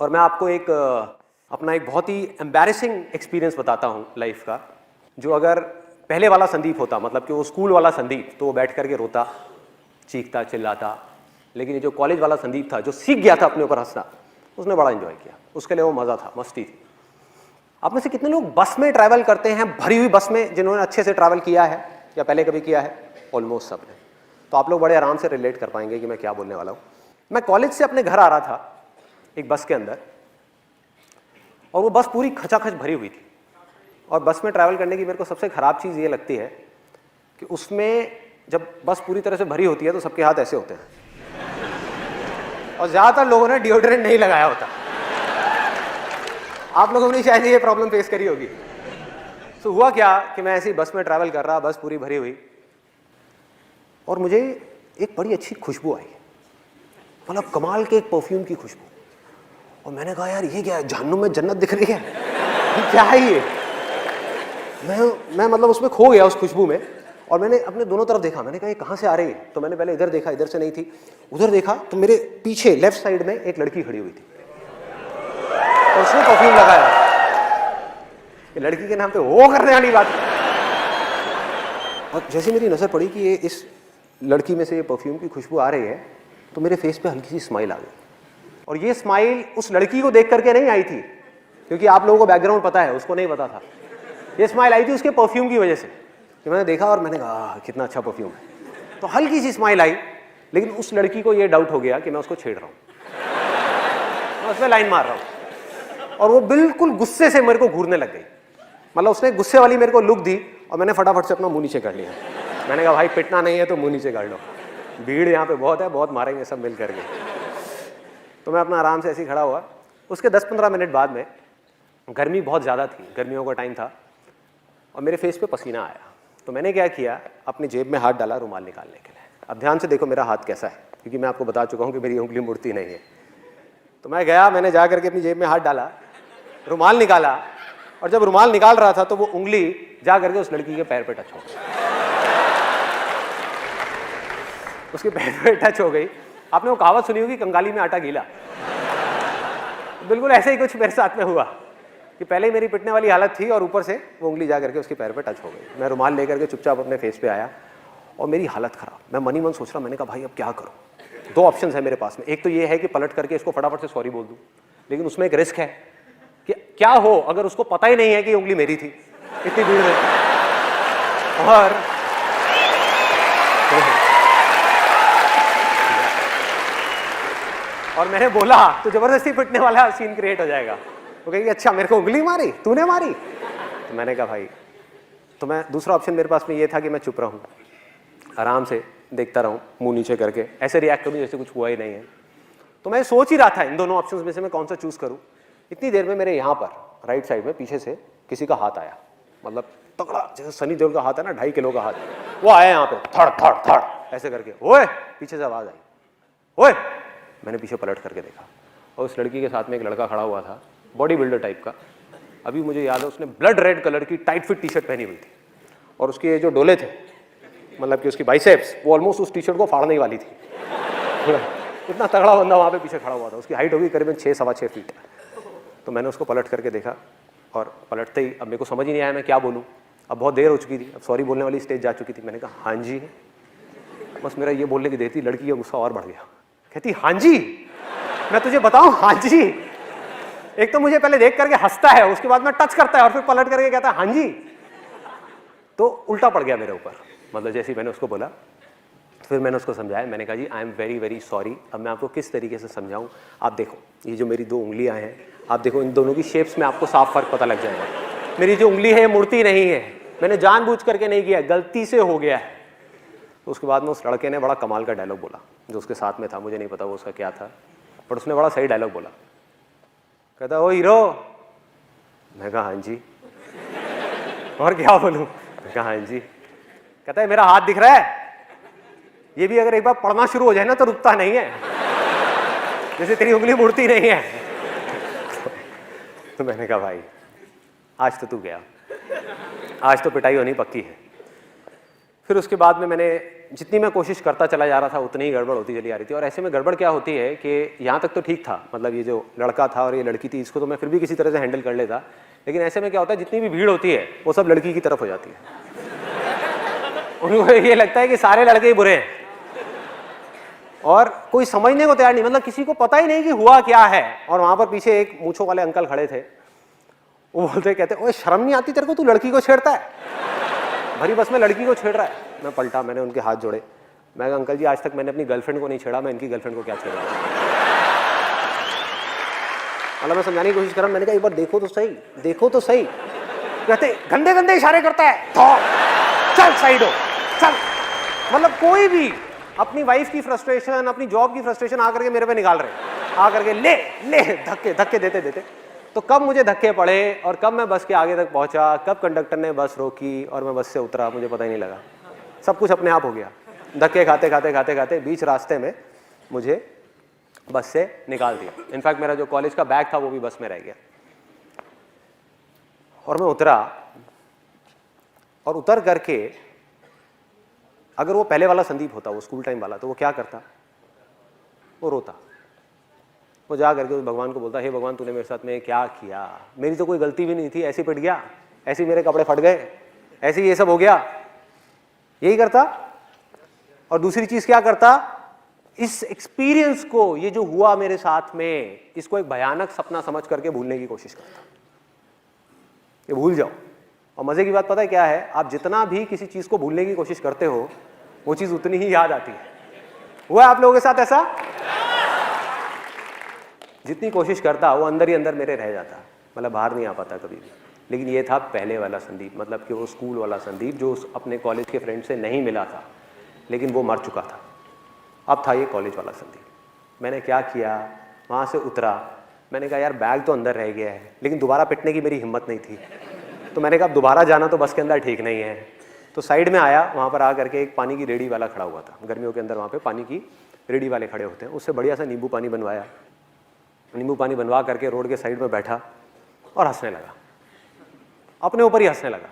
और मैं आपको एक अपना एक बहुत ही एम्बैरेसिंग एक्सपीरियंस बताता हूँ लाइफ का, जो अगर पहले वाला संदीप होता, मतलब कि वो स्कूल वाला संदीप, तो वो बैठ करके रोता, चीखता, चिल्लाता। लेकिन ये जो कॉलेज वाला संदीप था, जो सीख गया था अपने ऊपर हंसना, उसने बड़ा एंजॉय किया। उसके लिए वो मज़ा था, मस्ती थी। आप में से कितने लोग बस में ट्रैवल करते हैं, भरी हुई बस में, जिन्होंने अच्छे से ट्रैवल किया है या पहले कभी किया है? ऑलमोस्ट सब ने। तो आप लोग बड़े आराम से रिलेट कर पाएंगे कि मैं क्या बोलने वाला हूँ। मैं कॉलेज से अपने घर आ रहा था एक बस के अंदर, और वो बस पूरी खचाखच भरी हुई थी। और बस में ट्रैवल करने की मेरे को सबसे ख़राब चीज़ ये लगती है कि उसमें जब बस पूरी तरह से भरी होती है तो सबके हाथ ऐसे होते हैं, और ज़्यादातर लोगों ने डिओड्रेंट नहीं लगाया होता। आप लोगों ने शायद ये प्रॉब्लम फेस करी होगी। तो हुआ क्या कि मैं ऐसी बस में ट्रैवल कर रहा, बस पूरी भरी हुई, और मुझे एक बड़ी अच्छी खुशबू आई, मतलब कमाल के एक परफ्यूम की खुशबू। और मैंने कहा यार ये क्या है, जहन्नुम में जन्नत दिख रही है, ये क्या है ये? मैं मतलब उसमें खो गया, उस खुशबू में। और मैंने अपने दोनों तरफ देखा, मैंने कहा ये कहाँ से आ रही है? तो मैंने पहले इधर देखा, इधर से नहीं थी। उधर देखा तो मेरे पीछे लेफ्ट साइड में एक लड़की खड़ी हुई थी, और उसने परफ्यूम लगाया। ये लड़की के नाम पे वो करने वाली बात। और जैसे मेरी नजर पड़ी कि ये इस लड़की में से ये परफ्यूम की खुशबू आ रही है, तो मेरे फेस पे हल्की सी स्माइल आ गई। और ये स्माइल उस लड़की को देख करके नहीं आई थी, क्योंकि आप लोगों को बैकग्राउंड पता है, उसको नहीं पता था। ये स्माइल आई थी उसके परफ्यूम की वजह से, कि मैंने देखा और मैंने कहा कितना अच्छा परफ्यूम है। तो हल्की सी स्माइल आई, लेकिन उस लड़की को ये डाउट हो गया कि मैं उसको छेड़ रहा हूँ, मैं उसमें लाइन मार रहा हूँ। और वो बिल्कुल गुस्से से मेरे को घूरने लग गई, मतलब उसने गुस्से वाली मेरे को लुक दी, और मैंने फटाफट से अपना मुंह नीचे कर लिया। मैंने कहा भाई पिटना नहीं है तो मुंह नीचे कर लो, भीड़ यहाँ पे बहुत है, बहुत मारेंगे सब मिल करके। तो मैं अपना आराम से ऐसे ही खड़ा हुआ। उसके 10-15 मिनट बाद में, गर्मी बहुत ज़्यादा थी, गर्मियों का टाइम था, और मेरे फेस पे पसीना आया। तो मैंने क्या किया, अपनी जेब में हाथ डाला रुमाल निकालने के लिए। अब ध्यान से देखो मेरा हाथ कैसा है, क्योंकि मैं आपको बता चुका हूँ कि मेरी उंगली मुड़ती नहीं है। तो मैं गया, मैंने जा करके अपनी जेब में हाथ डाला, रुमाल निकाला, और जब रुमाल निकाल रहा था तो वो उंगली जा करके उस लड़की के पैर पे टच हो गई। उसके पैर पे टच हो गई। आपने वो कहावत सुनी होगी, कंगाली में आटा गीला। बिल्कुल ऐसे ही कुछ मेरे साथ में हुआ कि पहले ही मेरी पिटने वाली हालत थी, और ऊपर से वो उंगली जा करके उसके पैर पे टच हो गई। मैं रुमाल लेकर के चुपचाप अपने फेस पे आया, और मेरी हालत खराब। मैं मन ही मन सोच रहा, मैंने कहा भाई अब क्या करूँ? दो ऑप्शन है मेरे पास में। एक तो ये है कि पलट करके इसको फटाफट से सॉरी बोल दूँ, लेकिन उसमें एक रिस्क है कि क्या हो अगर उसको पता ही नहीं है कि उंगली मेरी थी इतनी भीड़ में। और मैंने बोला तो जबरदस्ती पिटने वाला सीन क्रिएट हो जाएगा। वो कहेगी अच्छा मेरे को उंगली मारी, तूने मारी? तो मैंने कहा भाई, तो मैं दूसरा ऑप्शन मेरे पास में ये था कि मैं चुप रहूं, आराम से देखता रहूं, मुंह नीचे करके ऐसे रिएक्ट करूं जैसे कुछ हुआ ही नहीं है। तो मैं सोच ही रहा था इन दोनों ऑप्शंस में से मैं कौन सा चूज करूं। इतनी देर में मेरे यहाँ पर राइट साइड में पीछे से किसी का हाथ आया, मतलब तगड़ा, जैसे सनी देओल का हाथ है ना, 2.5 किलो का हाथ, वो आया यहाँ पे, थड़ थड़ थड़ ऐसे करके। ओए, पीछे से आवाज आई, ओए। मैंने पीछे पलट करके देखा, और उस लड़की के साथ में एक लड़का खड़ा हुआ था, बॉडी बिल्डर टाइप का। अभी मुझे याद है, उसने ब्लड रेड कलर की टाइट फिट टी शर्ट पहनी हुई थी, और उसके जो डोले थे, मतलब कि उसकी बाइसेप्स, वो ऑलमोस्ट उस टी शर्ट को फाड़ने वाली थी। इतना तगड़ा बंदा वहाँ पे पीछे खड़ा हुआ था। उसकी हाइट होगी करीबन 6-6.25 फीट। तो मैंने उसको पलट करके देखा, और पलटते ही अब मेरे को समझ ही नहीं आया मैं क्या बोलूँ। अब बहुत देर हो चुकी थी, अब सॉरी बोलने वाली स्टेज जा चुकी थी। मैंने कहा हाँ जी। बस मेरा ये बोलने की देर थी, लड़की का गुस्सा और बढ़ गया। कहती हाँ जी, मैं तुझे बताऊं हाँ जी। एक तो मुझे पहले देख करके हंसता है, उसके बाद में टच करता है, और फिर पलट करके कहता है हाँ जी। तो उल्टा पड़ गया मेरे ऊपर, मतलब जैसे ही मैंने उसको बोला। फिर मैंने उसको समझाया, मैंने कहा जी I am very very sorry. अब मैं आपको किस तरीके से समझाऊं, आप देखो ये जो मेरी 2 उंगलियां हैं, आप देखो इन दोनों की शेप्स में आपको साफ फर्क पता लग जाएगा। मेरी जो उंगली है ये मुड़ती नहीं है, मैंने जानबूझ करके नहीं किया, गलती से हो गया है। तो उसके बाद में उस लड़के ने बड़ा कमाल का डायलॉग बोला, जो उसके साथ में था, मुझे नहीं पता वो उसका क्या था, बट उसने बड़ा सही डायलॉग बोला। कहता ओ हीरो। मैं कहा हाँ जी। और क्या बोलूं? मैं कहा हाँ जी। कहता है मेरा हाथ दिख रहा है, ये भी अगर एक बार पढ़ना शुरू हो जाए ना तो रुकता नहीं है, जैसे तेरी उंगली मुड़ती नहीं है। तो मैंने कहा भाई आज तो तू गया, आज तो पिटाई होनी पक्की है। फिर उसके बाद में मैंने जितनी मैं कोशिश करता चला जा रहा था उतनी ही गड़बड़ होती चली आ रही थी। और ऐसे में गड़बड़ क्या होती है कि यहाँ तक तो ठीक था, मतलब ये जो लड़का था और ये लड़की थी, इसको तो मैं फिर भी किसी तरह से हैंडल कर लेता, लेकिन ऐसे में क्या होता है, जितनी भी भीड़ होती है वो सब लड़की की तरफ हो जाती है। उनको ये लगता है कि सारे लड़के ही बुरे हैं और कोई समझने को तैयार नहीं, मतलब किसी को पता ही नहीं कि हुआ क्या है। और वहां पर पीछे एक मूंछों वाले अंकल खड़े थे, वो बोलते कहते, ओए शर्म नहीं आती तेरे को, तू लड़की को छेड़ता है, भरी बस में लड़की को छेड़ रहा है। मैं पलटा, मैंने उनके हाथ जोड़े, मैं कहा अंकल जी आज तक मैंने अपनी गर्लफ्रेंड को नहीं छेड़ा, मैं इनकी गर्लफ्रेंड को क्या छेड़ा। मतलब मैं समझाने की कोशिश कर रहा हूं, मैंने कहा एक बार देखो तो सही, देखो तो सही। कहते गंदे गंदे इशारे करता है, चल साइड हो चल। मतलब कोई भी अपनी वाइफ की फ्रस्ट्रेशन, अपनी जॉब की फ्रस्ट्रेशन आकर के मेरे पे निकाल रहे, आकर के ले ले धक्के धक्के देते देते। तो कब मुझे धक्के पड़े और कब मैं बस के आगे तक पहुंचा, कब कंडक्टर ने बस रोकी और मैं बस से उतरा, मुझे पता ही नहीं लगा। सब कुछ अपने आप हो गया, धक्के खाते खाते खाते खाते बीच रास्ते में मुझे बस से निकाल दिया। इनफैक्ट मेरा जो कॉलेज का बैग था वो भी बस में रह गया। और मैं उतरा, और उतर करके अगर वो पहले वाला संदीप होता, वो स्कूल टाइम वाला, तो वो क्या करता, वो रोता, वो जा करके उस भगवान को बोलता, हे भगवान तूने मेरे साथ में क्या किया, मेरी तो कोई गलती भी नहीं थी, ऐसे पिट गया, ऐसे मेरे कपड़े फट गए, ऐसे ये सब हो गया, यही करता। और दूसरी चीज क्या करता, इस एक्सपीरियंस को, ये जो हुआ मेरे साथ में, इसको एक भयानक सपना समझ करके भूलने की कोशिश करता, ये भूल जाओ। और मजे की बात पता है क्या है, आप जितना भी किसी चीज को भूलने की कोशिश करते हो वो चीज उतनी ही याद आती है। हुआ आप लोगों के साथ ऐसा? जितनी कोशिश करता वो अंदर ही अंदर मेरे रह जाता, मतलब बाहर नहीं आ पाता कभी भी। लेकिन ये था पहले वाला संदीप, मतलब कि वो स्कूल वाला संदीप जो अपने कॉलेज के फ्रेंड से नहीं मिला था, लेकिन वो मर चुका था। अब था ये कॉलेज वाला संदीप। मैंने क्या किया, वहाँ से उतरा, मैंने कहा यार बैग तो अंदर रह गया है, लेकिन दोबारा पिटने की मेरी हिम्मत नहीं थी। तो मैंने कहा दोबारा जाना तो बस के अंदर ठीक नहीं है। तो साइड में आया, वहाँ पर आ करके एक पानी की रेडी वाला खड़ा हुआ था, गर्मियों के अंदर वहाँ पे पानी की रेडी वाले खड़े होते हैं, उससे बढ़िया सा नींबू पानी बनवाया, नींबू पानी बनवा करके रोड के साइड में बैठा और हंसने लगा, अपने ऊपर ही हंसने लगा,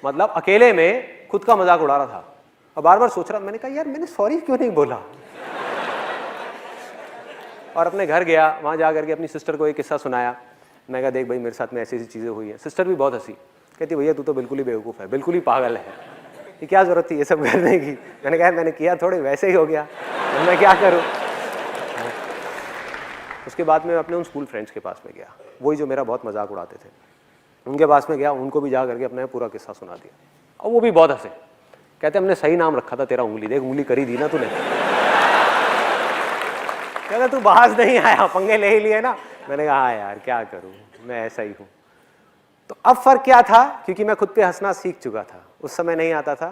मतलब अकेले में खुद का मजाक उड़ा रहा था। और बार बार सोच रहा, मैंने कहा यार मैंने सॉरी क्यों नहीं बोला। और अपने घर गया, वहाँ जा करके अपनी सिस्टर को एक किस्सा सुनाया। मैं कहा देख भाई मेरे साथ में ऐसी ऐसी चीज़ें हुई हैं। सिस्टर भी बहुत हंसी, कहती भैया तू तो बिल्कुल ही बेवकूफ़ है, बिल्कुल ही पागल है, ये क्या ज़रूरत थी ये सब करने की। मैंने कहा मैंने किया थोड़े, वैसे ही हो गया, मैं क्या करूँ। उसके बाद मैं अपने उन स्कूल फ्रेंड्स के पास में गया, वही जो मेरा बहुत मजाक उड़ाते थे, उनके पास में गया, उनको भी जा करके अपना पूरा किस्सा सुना दिया। और वो भी बहुत हंसे, कहते हमने सही नाम रखा था तेरा, उंगली देख उंगली करी दी ना तूने। कहते तू बाज नहीं आया, पंगे ले ही लिए ना। मैंने कहा हाँ यार क्या करूं, मैं ऐसा ही हूं। तो अब फर्क क्या था, क्योंकि मैं खुद पे हंसना सीख चुका था, उस समय नहीं आता था।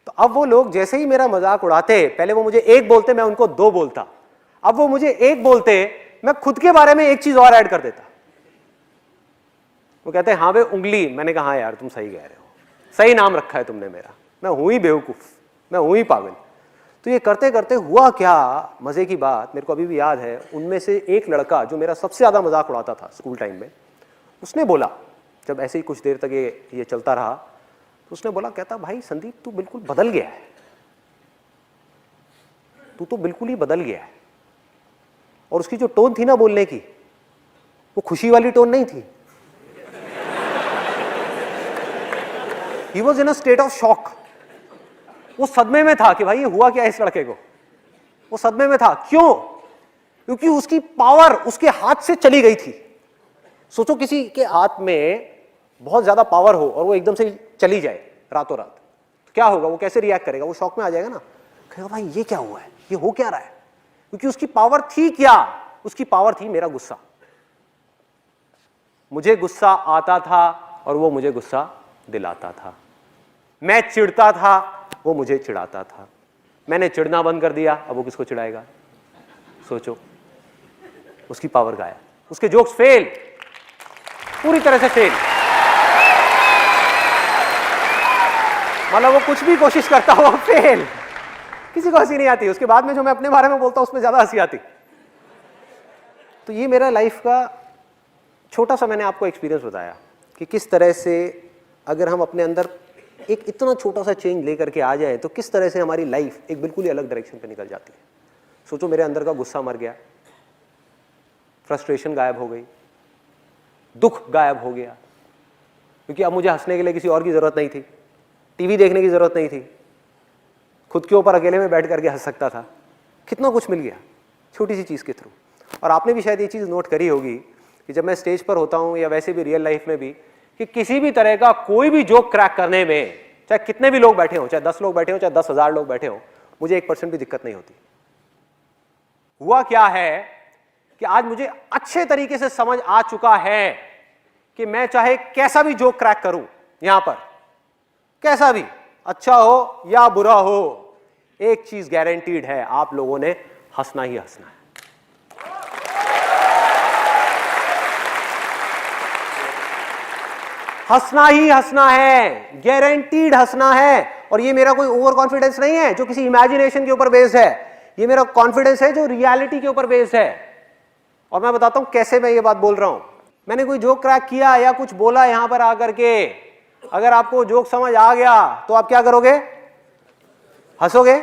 तो अब वो लोग जैसे ही मेरा मजाक उड़ाते, पहले वो मुझे एक बोलते मैं उनको दो बोलता, अब वो मुझे एक बोलते मैं खुद के बारे में एक चीज और ऐड कर देता। वो कहते हैं हाँ वे उंगली, मैंने कहा हाँ यार तुम सही कह रहे हो, सही नाम रखा है तुमने मेरा, मैं हूं ही बेवकूफ, मैं हूं ही पागल। तो ये करते करते हुआ क्या, मजे की बात मेरे को अभी भी याद है, उनमें से एक लड़का जो मेरा सबसे ज्यादा मजाक उड़ाता था स्कूल टाइम में, उसने बोला, जब ऐसे ही कुछ देर तक ये चलता रहा, तो उसने बोला, कहता भाई संदीप तू बिल्कुल बदल गया है, तू तो बिल्कुल ही बदल गया है। और उसकी जो टोन थी ना बोलने की, वो खुशी वाली टोन नहीं थी। He was in a state of shock. वो सदमे में था कि भाई ये हुआ क्या इस लड़के को, वो सदमे में था। क्यों? क्योंकि उसकी पावर उसके हाथ से चली गई थी। सोचो किसी के हाथ में बहुत ज्यादा पावर हो और वो एकदम से चली जाए रातों रात, तो क्या होगा, वो कैसे रिएक्ट करेगा, वो शॉक में आ जाएगा ना, कहेगा भाई ये क्या हुआ है, ये हो क्या रहा है। क्योंकि उसकी पावर थी क्या, उसकी पावर थी मेरा गुस्सा। मुझे गुस्सा आता था और वो मुझे गुस्सा दिलाता था। मैं चिढ़ता था, वो मुझे चिढ़ाता था। मैंने चिढ़ना बंद कर दिया, अब वो किसको चिढ़ाएगा। सोचो, उसकी पावर गायब, उसके जोक्स फेल, पूरी तरह से फेल। मतलब वो कुछ भी कोशिश करता हो फेल, किसी को हंसी नहीं आती। उसके बाद में जो मैं अपने बारे में बोलता हूं उसमें ज्यादा हंसी आती। तो ये मेरा लाइफ का छोटा सा मैंने आपको एक्सपीरियंस बताया कि किस तरह से अगर हम अपने अंदर एक इतना छोटा सा चेंज लेकर के आ जाए तो किस तरह से हमारी लाइफ एक बिल्कुल ही अलग डायरेक्शन पे निकल जाती है। सोचो मेरे अंदर का गुस्सा मर गया, फ्रस्ट्रेशन गायब हो गई, दुख गायब हो गया, क्योंकि अब मुझे हंसने के लिए किसी और की जरूरत नहीं थी, टीवी देखने की जरूरत नहीं थी, खुद के ऊपर अकेले में बैठ करके हंस सकता था। कितना कुछ मिल गया छोटी सी चीज के थ्रू। और आपने भी शायद ये चीज नोट करी होगी कि जब मैं स्टेज पर होता हूं या वैसे भी रियल लाइफ में भी, कि किसी भी तरह का कोई भी जोक क्रैक करने में चाहे कितने भी लोग बैठे हो, चाहे 10 लोग बैठे हो, चाहे 10,000 लोग बैठे हो, मुझे 1% भी दिक्कत नहीं होती। हुआ क्या है कि आज मुझे अच्छे तरीके से समझ आ चुका है कि मैं चाहे कैसा भी जोक क्रैक करूं यहां पर, कैसा भी, अच्छा हो या बुरा हो, एक चीज गारंटीड है, आप लोगों ने हंसना ही हंसना है। हंसना ही हंसना है, गारंटीड हंसना है। और ये मेरा कोई ओवर कॉन्फिडेंस नहीं है जो किसी इमेजिनेशन के ऊपर बेस्ड है, ये मेरा कॉन्फिडेंस है जो रियलिटी के ऊपर बेस्ड है। और मैं बताता हूं कैसे मैं ये बात बोल रहा हूं। मैंने कोई जोक क्रैक किया या कुछ बोला यहां पर आकर के, अगर आपको जोक समझ आ गया तो आप क्या करोगे? हंसोगे,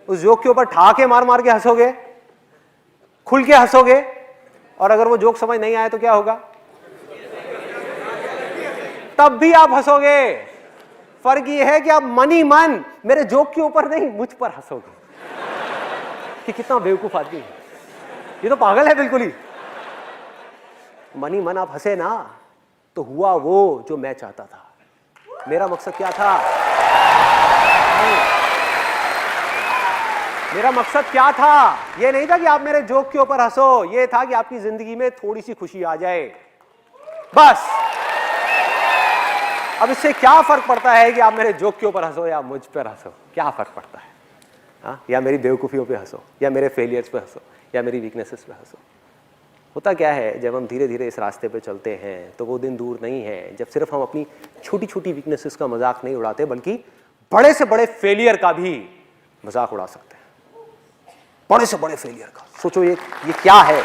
उस जोक के ऊपर ठहाके मार मार के हंसोगे, खुल के हंसोगे। और अगर वो जोक समझ नहीं आया तो क्या होगा? तब भी आप हंसोगे। फर्क ये है कि आप मन ही मन मेरे जोक के ऊपर नहीं, मुझ पर हंसोगे कि कितना बेवकूफ आदमी है, ये तो पागल है बिल्कुल ही। मन ही मन आप हंसे ना तो हुआ वो जो मैं चाहता था। मेरा मकसद क्या था? मेरा मकसद क्या था? ये नहीं था कि आप मेरे जोक के ऊपर हंसो, ये था कि आपकी जिंदगी में थोड़ी सी खुशी आ जाए, बस। अब इससे क्या फर्क पड़ता है कि आप मेरे जोक के ऊपर हंसो या मुझ पर हंसो? क्या फर्क पड़ता है? हाँ, या मेरी बेवकूफियों पे हंसो, या मेरे फेलियर्स पे हंसो, या मेरी वीकनेसेस पे हंसो। होता क्या है, जब हम धीरे धीरे इस रास्ते पे चलते हैं तो वो दिन दूर नहीं है जब सिर्फ हम अपनी छोटी छोटी वीकनेसेस का मजाक नहीं उड़ाते, बल्कि बड़े से बड़े फेलियर का भी मजाक उड़ा सकते हैं। बड़े से बड़े फेलियर का सोचो, ये क्या है?